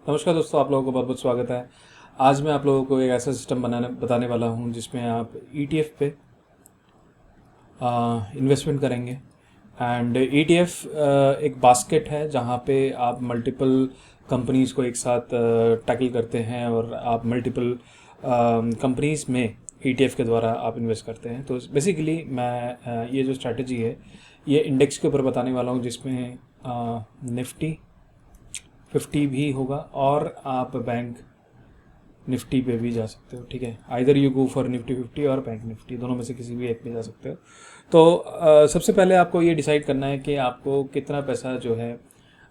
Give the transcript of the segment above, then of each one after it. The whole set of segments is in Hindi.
नमस्कार दोस्तों, आप लोगों को बहुत बहुत स्वागत है। आज मैं आप लोगों को एक ऐसा सिस्टम बताने वाला हूं जिसमें आप ETF पे इन्वेस्टमेंट करेंगे। एंड ETF एक बास्केट है जहां पे आप मल्टीपल कंपनीज को एक साथ टैकल करते हैं और आप मल्टीपल कंपनीज में ETF के द्वारा आप इन्वेस्ट करते हैं। तो बेसिकली मैं ये जो स्ट्रैटेजी है ये इंडेक्स के ऊपर बताने वाला हूँ, जिसमें निफ्टी 50 भी होगा और आप बैंक निफ्टी पे भी जा सकते हो। ठीक है, either you go for Nifty 50 और बैंक निफ्टी, दोनों में से किसी भी एक पे जा सकते हो। तो सबसे पहले आपको ये डिसाइड करना है कि आपको कितना पैसा जो है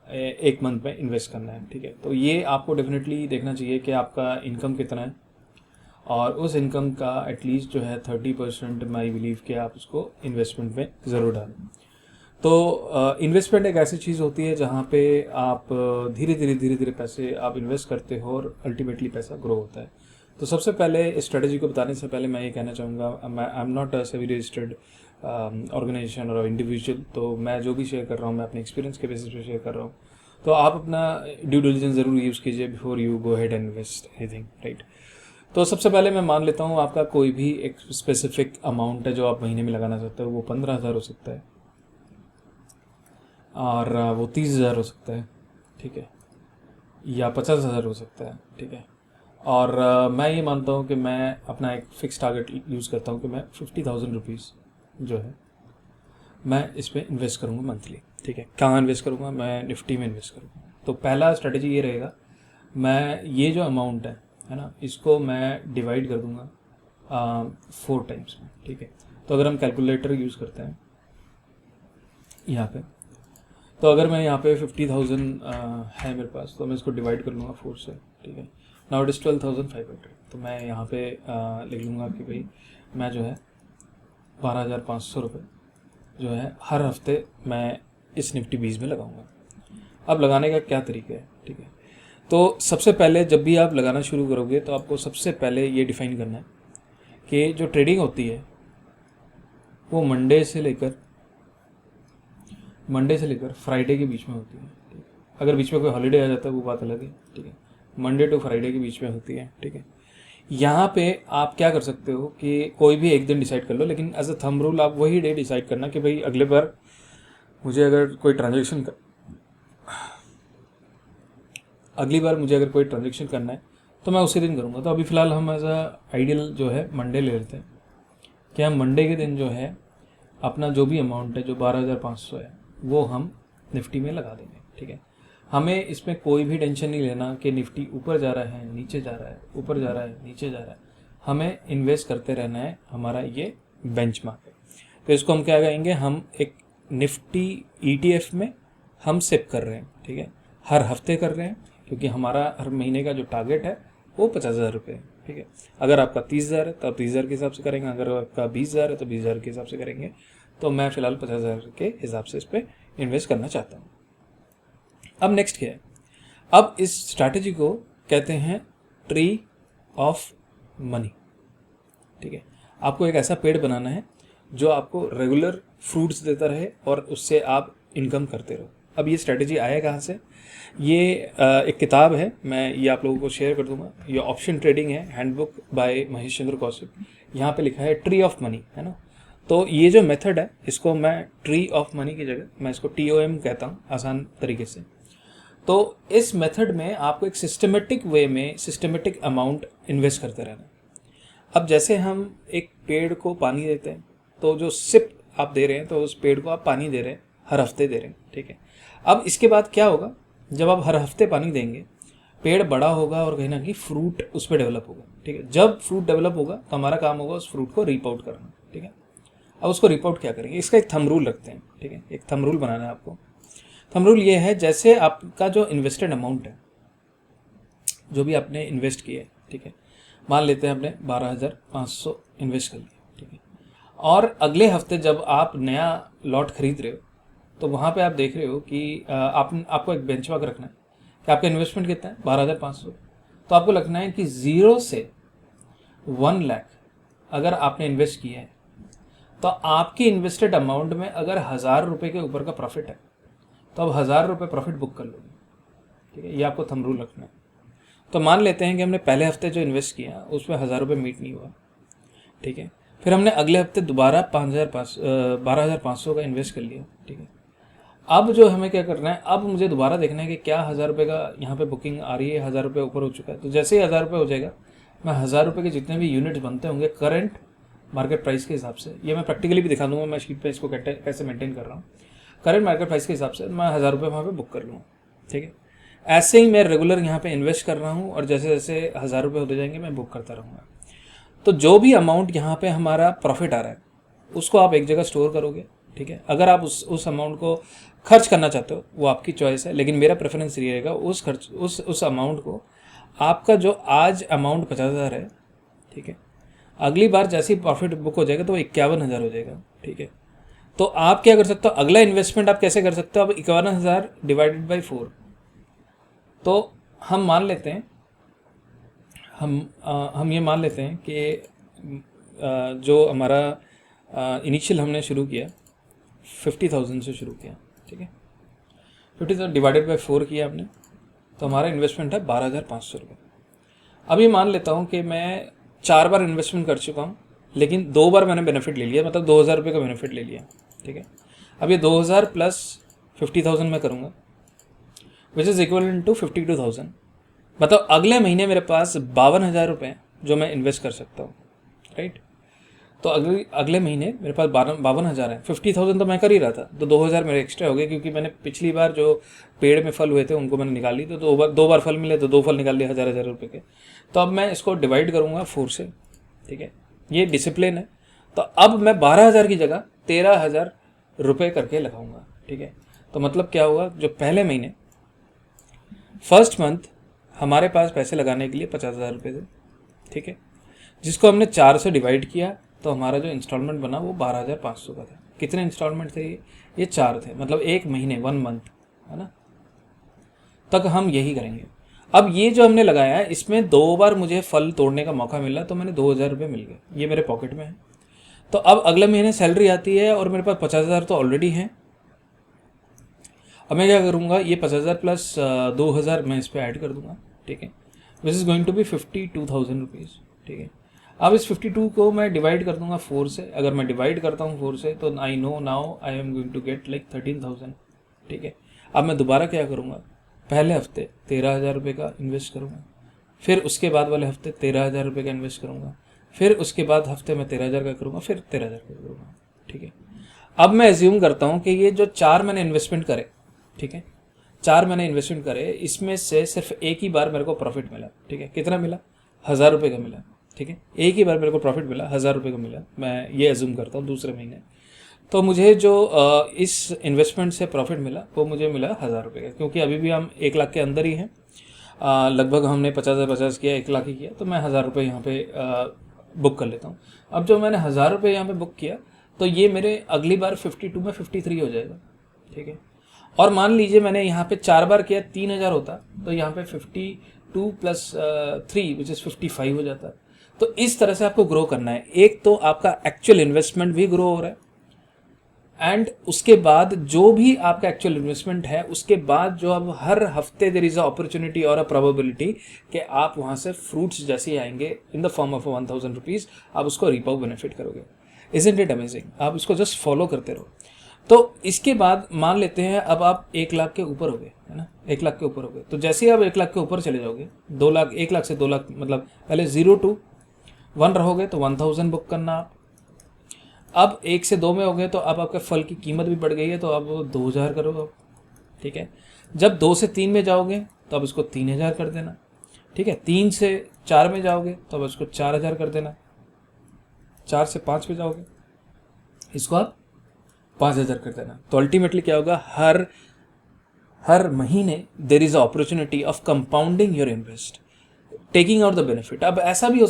एक मंथ में इन्वेस्ट करना है। ठीक है, तो ये आपको डेफिनेटली देखना चाहिए कि आपका इनकम कितना है और उस इनकम का एटलीस्ट जो है 30% माई बिलीव कि आप उसको इन्वेस्टमेंट में ज़रूर डालें। तो इन्वेस्टमेंट एक ऐसी चीज़ होती है जहाँ पे आप धीरे धीरे पैसे आप इन्वेस्ट करते हो और अल्टीमेटली पैसा ग्रो होता है। तो सबसे पहले इस स्ट्रेटजी को बताने से पहले मैं ये कहना चाहूँगा, I am not a SEBI registered organisation और इंडिविजुअल, तो मैं जो भी शेयर कर रहा हूँ मैं अपने एक्सपीरियंस के बेसिस पे शेयर कर रहा हूँ। तो आप अपना ड्यू डिलिजेंस ज़रूर यूज़ कीजिए before you go head and invest anything, right. तो सबसे पहले मैं मान लेता हूँ आपका कोई भी एक स्पेसिफिक अमाउंट है जो आप महीने में लगाना चाहते हो। वो 15,000 हो सकता है और वो 30,000 हो सकता है, ठीक है, या 50,000 हो सकता है, ठीक है। और मैं ये मानता हूँ कि मैं अपना एक फ़िक्स टारगेट यूज़ करता हूँ कि मैं 50,000 रुपीज़ जो है मैं इस पर इन्वेस्ट करूँगा मंथली। ठीक है, कहाँ इन्वेस्ट करूँगा? मैं निफ्टी में इन्वेस्ट करूँगा। तो पहला स्ट्रेटजी ये रहेगा, मैं ये जो अमाउंट है ना, इसको मैं डिवाइड कर दूँगा 4 टाइम्स में। ठीक है, तो अगर हम कैलकुलेटर यूज़ करते हैं यहाँ पे, तो अगर मैं यहाँ पे 50,000 है मेरे पास, तो मैं इसको डिवाइड कर लूँगा 4 से। ठीक है, नाउ इट इज़ 12,500। तो मैं यहाँ पे लिख लूँगा कि भाई मैं जो है 12,500 रुपये जो है हर हफ्ते मैं इस निफ्टी 20 में लगाऊंगा। अब लगाने का क्या तरीका है? ठीक है, तो सबसे पहले जब भी आप लगाना शुरू करोगे तो आपको सबसे पहले ये डिफाइन करना है कि जो ट्रेडिंग होती है वो मंडे से लेकर फ्राइडे के बीच में होती है। ठीक है, अगर बीच में कोई हॉलीडे आ जाता है वो बात अलग है। ठीक है, मंडे टू फ्राइडे के बीच में होती है। ठीक है, यहाँ पे आप क्या कर सकते हो कि कोई भी एक दिन डिसाइड कर लो, लेकिन एज अ थंब रूल आप वही डे डिसाइड करना कि भाई अगले बार मुझे अगर कोई ट्रांजेक्शन करना है तो मैं उसी दिन करूँगा। तो अभी फ़िलहाल हम एज अ आइडियल जो है मंडे ले लेते हैं कि हम मंडे के दिन जो है अपना जो भी अमाउंट है जो 12,500 है वो हम निफ्टी में लगा देंगे। ठीक है, हमें इसमें कोई भी टेंशन नहीं लेना कि निफ्टी ऊपर जा रहा है नीचे जा रहा है, ऊपर जा रहा है नीचे जा रहा है। हमें इन्वेस्ट करते रहना है, हमारा ये बेंचमार्क है। तो इसको हम क्या कहेंगे, हम एक निफ्टी ETF में हम सिप कर रहे हैं। ठीक है, हर हफ्ते कर रहे हैं क्योंकि हमारा हर महीने का जो टारगेट है वो 50,000 रुपये है। ठीक है, अगर आपका 30,000 है तो आप 30,000 के हिसाब से करेंगे, अगर आपका 20,000 है तो 20,000 के हिसाब से करेंगे। तो मैं फ़िलहाल 50,000 के हिसाब से इस पर इन्वेस्ट करना चाहता हूँ। अब नेक्स्ट क्या है? अब इस स्ट्रैटेजी को कहते हैं ट्री ऑफ मनी। ठीक है, आपको एक ऐसा पेड़ बनाना है जो आपको रेगुलर फ्रूट्स देता रहे और उससे आप इनकम करते रहो। अब ये स्ट्रैटेजी आया कहाँ से? ये एक किताब है, मैं ये आप लोगों को शेयर कर दूंगा। ये ऑप्शन ट्रेडिंग है, हैंडबुक बाय महेश चंद्र कौशिक। यहाँ पे लिखा है ट्री ऑफ मनी, है ना। तो ये जो मेथड है इसको मैं ट्री ऑफ मनी की जगह मैं इसको TOM कहता हूँ, आसान तरीके से। तो इस मेथड में आपको एक सिस्टमेटिक वे में सिस्टमेटिक अमाउंट इन्वेस्ट करते रहना है। अब जैसे हम एक पेड़ को पानी देते हैं, तो जो सिप आप दे रहे हैं तो उस पेड़ को आप पानी दे रहे हैं, हर हफ्ते दे रहे हैं। ठीक है, अब इसके बाद क्या होगा, जब आप हर हफ्ते पानी देंगे पेड़ बड़ा होगा और कहीं ना कहीं फ्रूट उस पर डेवलप होगा। ठीक है, जब फ्रूट डेवलप होगा तो हमारा काम होगा उस फ्रूट को रीप आउट करना। ठीक है, अब उसको रीप आउट क्या करेंगे, इसका एक थंब रूल रखते हैं। ठीक है, एक थंब रूल बनाना है आपको। थंब रूल ये है, जैसे आपका जो इन्वेस्टेड अमाउंट है, जो भी आपने इन्वेस्ट किया है, ठीक है, मान लेते हैं आपने 12,500 इन्वेस्ट कर लिया। ठीक है, और अगले हफ्ते जब आप नया लॉट खरीद रहे हो तो वहाँ पे आप देख रहे हो कि आपको एक बेंचमार्क रखना है कि आपका इन्वेस्टमेंट कितना है, 12,500। तो आपको लगना है कि 0 से 1 लाख अगर आपने इन्वेस्ट किया है तो आपकी इन्वेस्टेड अमाउंट में अगर 1,000 रुपये के ऊपर का प्रॉफिट है तो अब 1,000 रुपये प्रॉफिट बुक कर लोगे। ठीक है, ये आपको थंब रूल रखना है। तो मान लेते हैं कि हमने पहले हफ्ते जो इन्वेस्ट किया उसमें 1000 रुपये मीट नहीं हुआ, ठीक है। फिर हमने अगले हफ्ते दोबारा 12,500 का इन्वेस्ट कर लिया, ठीक है। अब जो हमें क्या करना है, अब मुझे दोबारा देखना है कि क्या 1000 रुपये का यहाँ पे बुकिंग आ रही है, 1000 रुपये ऊपर हो चुका है। तो जैसे ही 1000 रुपये हो जाएगा, मैं 1000 रुपये के जितने भी यूनिट्स बनते होंगे करंट मार्केट प्राइस के हिसाब से, ये मैं प्रैक्टिकली भी दिखा दूंगा मैं शीट पे इसको कैसे मेंटेन कर रहा हूँ, करंट मार्केट प्राइस के हिसाब से मैं 1000 रुपये वहाँ पे बुक कर लूँगा, ठीक है। ऐसे ही मैं रेगुलर यहाँ पे इन्वेस्ट कर रहा हूँ और जैसे जैसे 1000 रुपये होते जाएंगे मैं बुक करता रहूँगा। तो जो भी अमाउंट यहाँ पे हमारा प्रॉफिट आ रहा है उसको आप एक जगह स्टोर करोगे, ठीक है। अगर आप उस अमाउंट को खर्च करना चाहते हो वो आपकी चॉइस है, लेकिन मेरा प्रेफरेंस ये रहेगा उस अमाउंट को, आपका जो आज अमाउंट 50,000 है, ठीक है, अगली बार जैसे ही प्रॉफिट बुक हो जाएगा तो 51,000 हो जाएगा, ठीक है। तो आप क्या कर सकते हो, अगला इन्वेस्टमेंट आप कैसे कर सकते हो, अब 51,000 डिवाइडेड बाई 4, तो हम मान लेते हैं हम ये मान लेते हैं कि जो हमारा इनिशियल हमने शुरू किया 50,000 से शुरू किया, ठीक है। 50,000 डिवाइडेड बाई 4 किया हमने, तो हमारा इन्वेस्टमेंट है 12,500 रुपये। अब ये मान लेता हूँ कि मैं 4 बार इन्वेस्टमेंट कर चुका हूँ, लेकिन 2 बार मैंने बेनिफिट ले लिया, मतलब 2,000 रुपये का बेनिफिट ले लिया, ठीक है। अब ये 2,000 प्लस 50,000 मैं करूँगा, विच इज़ इक्वल टू 52,000, मतलब अगले महीने मेरे पास 52,000 रुपये जो मैं इन्वेस्ट कर सकता हूँ, राइट। तो अगले महीने मेरे पास 52,000 है, 50,000 तो मैं कर ही रहा था, तो 2,000 मेरे एक्स्ट्रा हो गए, क्योंकि मैंने पिछली बार जो पेड़ में फल हुए थे उनको मैंने निकाल ली, तो दो बार फल मिले तो 2 फल निकाल लिए 1,000 रुपये के। तो अब मैं इसको डिवाइड करूँगा 4 से, ठीक है, ये डिसिप्लिन है। तो अब मैं 12,000 की जगह 13,000 रुपये करके लगाऊंगा, ठीक है। तो मतलब क्या हुआ, जो पहले महीने फर्स्ट मंथ हमारे पास पैसे लगाने के लिए 50,000 रुपये थे, ठीक है, जिसको हमने 4 से डिवाइड किया, तो हमारा जो इंस्टॉलमेंट बना वो 12,500 का था। कितने इंस्टॉलमेंट थे ये 4 थे, मतलब एक महीने 1 मंथ, है ना, तक हम यही करेंगे। अब ये जो हमने लगाया है इसमें 2 बार मुझे फल तोड़ने का मौका मिला, तो मैंने 2,000 रुपये मिल गए, ये मेरे पॉकेट में है। तो अब अगले महीने सैलरी आती है और मेरे पास 50,000 तो ऑलरेडी हैं। अब मैं क्या करूँगा, ये 50,000 प्लस 2,000 मैं इस पर ऐड कर दूंगा, ठीक है, which is going to be 52,000 rupees, ठीक है। अब इस 52 को मैं डिवाइड कर दूंगा 4 से, अगर मैं डिवाइड करता हूँ 4 से तो I know now I am going to get like 13,000, ठीक है। अब मैं दोबारा क्या करूँगा, पहले हफ्ते 13,000 रुपये का इन्वेस्ट करूँगा, फिर उसके बाद वाले हफ्ते 13,000 रुपये का इन्वेस्ट करूँगा, फिर उसके बाद हफ्ते में 13,000 का करूँगा, फिर 13,000 का करूँगा, ठीक है। अब मैं एज्यूम करता हूँ कि ये जो 4 मैंने इन्वेस्टमेंट करे, ठीक है, 4 मैंने इन्वेस्टमेंट करे, इसमें से सिर्फ एक ही बार मेरे को प्रॉफिट मिला, ठीक है। कितना मिला, 1,000 रुपये का मिला, ठीक है, एक ही बार मेरे को प्रॉफिट मिला, 1,000 रुपये का मिला, मैं ये एज्यूम करता हूँ दूसरे महीने। तो मुझे जो इस इन्वेस्टमेंट से प्रॉफिट मिला वो मुझे मिला 1,000 रुपये का, क्योंकि अभी भी हम 1 लाख के अंदर ही हैं, लगभग हमने 50,000 किया, 1 लाख ही किया, तो मैं 1,000 रुपये यहाँ पे बुक कर लेता हूँ। अब जो मैंने 1,000 रुपये यहाँ पे बुक किया, तो ये मेरे अगली बार 52 में 53 हो जाएगा, ठीक है। और मान लीजिए मैंने यहाँ पे 4 बार किया, 3,000 होता, तो यहाँ पे 52 प्लस 3 विच इज़ 55 हो जाता। तो इस तरह से आपको ग्रो करना है। एक तो आपका एक्चुअल इन्वेस्टमेंट भी ग्रो हो रहा है, एंड उसके बाद जो भी आपका एक्चुअल इन्वेस्टमेंट है उसके बाद जो अब हर हफ्ते देयर इज अ अपॉर्चुनिटी और अ प्रोबेबिलिटी कि आप वहाँ से फ्रूट्स जैसे आएंगे in the form of 1,000 rupees, आप उसको रीपाउ बेनिफिट करोगे। Isn't it amazing? आप इसको जस्ट फॉलो करते रहो। तो इसके बाद मान लेते हैं अब आप 1 लाख के ऊपर हो गए, है ना, 1 लाख के ऊपर हो गए। तो जैसे ही आप 1 लाख के ऊपर चले जाओगे, 2 लाख, 1 लाख से 2 लाख, मतलब पहले 0 to 1 रहोगे तो 1,000 बुक करना आप। अब 1 से 2 में हो गए तो अब आपके फल की कीमत भी बढ़ गई है, तो अब 2,000 करो अब, ठीक है। जब 2 से 3 में जाओगे तो अब इसको 3,000 कर देना, ठीक है। 3 से 4 में जाओगे तो अब इसको 4,000 कर देना। 4 से 5 में जाओगे इसको आप 5,000 कर देना। तो अल्टीमेटली क्या होगा, हर महीने there is a opportunity of compounding your invest, taking out the benefit. अब ऐसा भी हो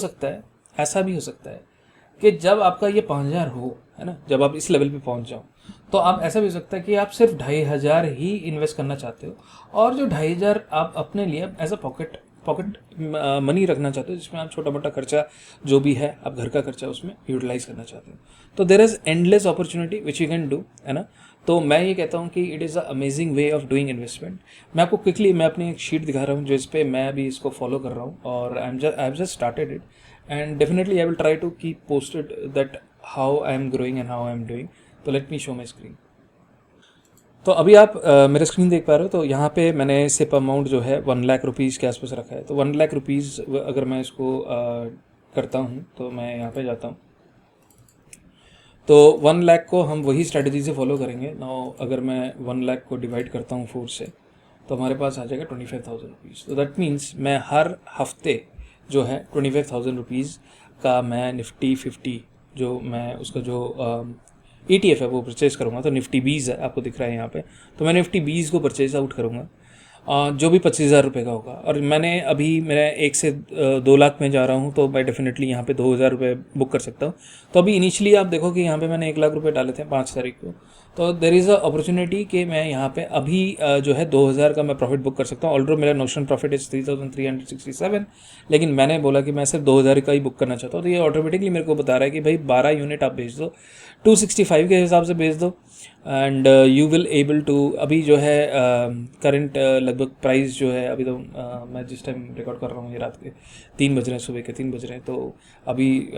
सकता है कि जब आपका ये 5,000 हो, है ना, जब आप इस लेवल पे पहुंच जाओ, तो आप ऐसा भी हो सकता है कि आप सिर्फ 2,500 ही इन्वेस्ट करना चाहते हो, और जो 2,500 आप अपने लिए एज अ पॉकेट मनी रखना चाहते हो, जिसमें आप छोटा मोटा खर्चा जो भी है, आप घर का खर्चा उसमें यूटिलाइज करना चाहते हो। तो there is endless opportunity which you can do, है ना। तो मैं ये कहता हूँ कि it is a amazing way of doing investment. मैं आपको क्विकली मैं अपनी एक शीट दिखा रहा हूँ जो इस पर मैं अभी इसको फॉलो कर रहा हूँ, और I have just started it, and definitely I will try to keep posted that how I am growing and how I am doing. तो let me show my screen. तो अभी आप मेरा स्क्रीन देख पा रहे हो। तो यहाँ पे मैंने सिप अमाउंट जो है 1 लाख रुपीज़ के आसपास रखा है। तो 1 लाख रुपीज़ अगर मैं इसको करता हूँ तो मैं यहाँ पे जाता हूँ, तो 1 लाख को हम वही स्ट्रैटेजी से फॉलो करेंगे। नाउ अगर मैं 1 लाख को डिवाइड करता हूँ 4 से, तो हमारे पास आ जाएगा 25,000 रुपीज़। तो दैट मीन्स मैं हर हफ्ते जो है 25,000 रुपीज़ का मैं निफ्टी 50 जो मैं उसका जो ETF है वो परचेज़ करूँगा। तो निफ्टी 20 है, आपको दिख रहा है यहाँ पे। तो मैं निफ्टी 20 को परचेज़ आउट करूँगा, जो भी 25,000 रुपये का होगा। और मैंने अभी मेरा 1 से 2 लाख में जा रहा हूँ, तो मैं डेफिनेटली यहाँ पे 2,000 रुपये बुक कर सकता हूँ। तो अभी इनिशियली आप देखो कि यहाँ पे मैंने 1 लाख रुपये डाले थे 5 तारीख को। तो देर इज़ अ अपॉर्चुनिटी कि मैं यहाँ पे अभी जो है 2,000 का मैं प्रॉफिट बुक कर सकता हूँ। ऑल्रेडी मेरा नोशनल प्रॉफिट इज 3,367, लेकिन मैंने बोला कि मैं सिर्फ 2,000 का ही बुक करना चाहता हूँ। तो ये ऑटोमेटिकली मेरे को बता रहा है कि भाई 12 यूनिट आप बेच दो, 265 के हिसाब से बेच दो, and you will able to. अभी जो है करंट लगभग प्राइस जो है अभी तो मैं जिस टाइम रिकॉर्ड कर रहा हूँ ये रात के 3 बज रहे हैं, सुबह के 3 बज रहे हैं। तो अभी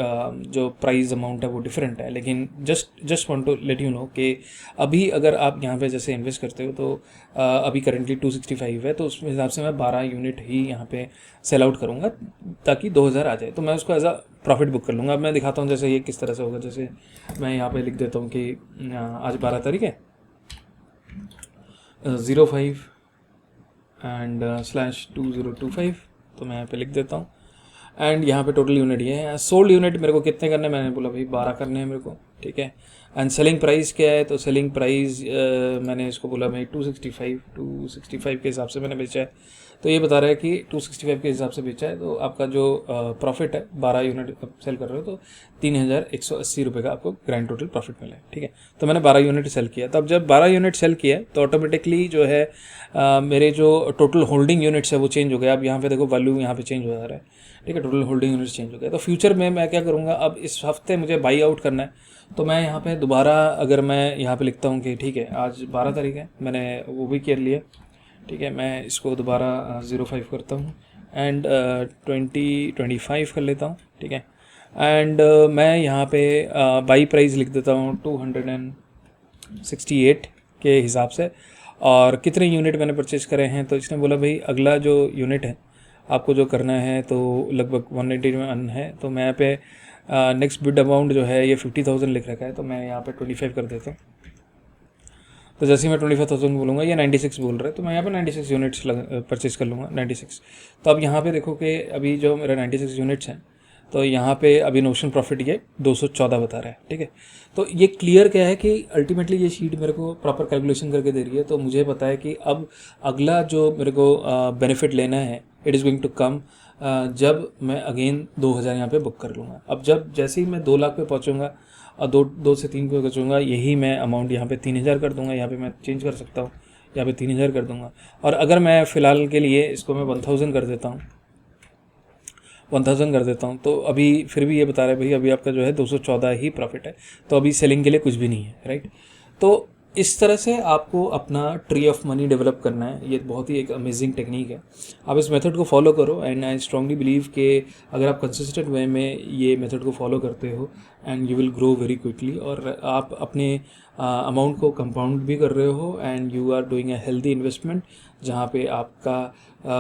जो प्राइस अमाउंट है वो डिफरेंट है, लेकिन just want to let you know कि अभी अगर आप यहाँ पे जैसे इन्वेस्ट करते हो तो अभी करंटली 265 है, तो उस हिसाब से मैं 12 यूनिट ही यहाँ पे सेल आउट करूँगा ताकि 2,000 आ जाए। तो मैं उसको एज अ प्रॉफिट बुक कर लूँगा। अब मैं दिखाता हूँ जैसे ये किस तरह से होगा। जैसे मैं यहाँ पे लिख देता हूँ कि आज 12 तारीख है, 05 एंड /2025। तो मैं यहाँ पे लिख देता हूँ, एंड यहाँ पे टोटल यूनिट ये है। सोल्ड यूनिट मेरे को कितने करने हैं, मैंने बोला भाई 12 करने हैं मेरे को, ठीक है। एंड सेलिंग प्राइस क्या है, तो सेलिंग प्राइस मैंने इसको बोला भाई 265 के हिसाब से मैंने बेचा है। तो ये बता रहा है कि 265 के हिसाब से बेचा है। तो आपका जो प्रॉफिट है 12 यूनिट सेल कर रहे हो तो 3,180 रुपये का आपको ग्रैंड टोटल प्रॉफिट मिला है, ठीक है। तो मैंने 12 यूनिट सेल किया। तब जब 12 यूनिट सेल किया तो ऑटोमेटिकली जो है मेरे जो टोटल होल्डिंग यूनिट्स है वो चेंज हो गया। अब यहाँ पे देखो वैल्यू यहाँ पे चेंज हो जा रहा है, ठीक है। टोटल होल्डिंग यूनिट्स चेंज हो गया। तो फ्यूचर में मैं क्या करूँगा, अब इस हफ्ते मुझे बाई आउट करना है, तो मैं यहाँ पे दोबारा अगर मैं यहाँ पे लिखता हूँ कि ठीक है आज 12 तारीख है, मैंने वो भी कर लिया, ठीक है। मैं इसको दोबारा 05 करता हूँ एंड 2025 कर लेता हूँ, ठीक है। एंड मैं यहाँ पे बाई प्राइस लिख देता हूँ 268 के हिसाब से, और कितने यूनिट मैंने परचेज़ करे हैं। तो इसने बोला भाई अगला जो यूनिट है आपको जो करना है तो लगभग 181 है। तो मैं यहाँ पे नेक्स्ट बिड अमाउंट जो है ये 50,000 लिख रखा है, तो मैं यहाँ पे 25 कर देता हूँ। तो जैसे ही मैं 25,000 बोलूँगा ये 96 बोल रहा है, तो मैं यहाँ पे 96 यूनिट्स परचेज़ कर लूँगा, 96। तो अब यहाँ पे देखो कि अभी जो मेरा 96 यूनिट्स हैं, तो यहाँ पे अभी नोशन प्रॉफिट ये 214 बता रहा है, ठीक है। तो ये क्लियर क्या है कि अल्टीमेटली ये शीट मेरे को प्रॉपर कैलकुलेशन करके दे रही है। तो मुझे पता है कि अब अगला जो मेरे को बेनिफिट लेना है it is going to come जब मैं अगेन 2,000 यहाँ पे बुक कर लूँगा। अब जब जैसे ही मैं 2 लाख पे पहुँचूँगा और 2 से 3 पे पहुँचूँगा, यही मैं अमाउंट यहाँ पे 3,000 कर दूँगा। यहाँ पे मैं चेंज कर सकता हूँ, यहाँ पे 3,000 कर दूँगा। और अगर मैं फ़िलहाल के लिए इसको मैं 1,000 कर देता हूँ, 1,000 कर देता हूँ, तो अभी फिर भी ये बता रहा है भाई अभी आपका जो है 214 ही प्रॉफिट है, तो अभी सेलिंग के लिए कुछ भी नहीं है, राइट। तो इस तरह से आपको अपना ट्री ऑफ मनी डेवलप करना है। ये बहुत ही एक अमेजिंग टेक्निक है, आप इस मेथड को फॉलो करो। एंड आई स्ट्रांगली बिलीव कि अगर आप कंसिस्टेंट वे में ये मेथड को फॉलो करते हो and you will grow very quickly, और आप अपने अमाउंट को कंपाउंड भी कर रहे हो and you are doing a healthy investment, जहाँ पे आपका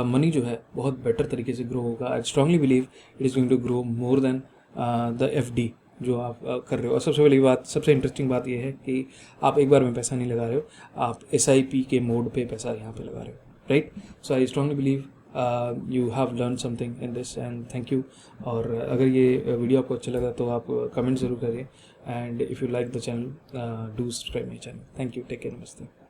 मनी जो है बहुत बेटर तरीके से ग्रो होगा। I strongly believe it is going to grow more than the FD जो आप कर रहे हो। और सबसे बड़ी बात, सबसे इंटरेस्टिंग बात यह है कि आप एक बार में पैसा नहीं लगा रहे हो, आप SIP के मोड पे पैसा यहाँ पे लगा रहे हो, right. So I strongly believe you have learn something in this and thank you. और अगर ये वीडियो आपको अच्छा लगा तो आप कमेंट ज़रूर करिए, and if you like the channel do subscribe my channel. Thank you, take care, नमस्ते।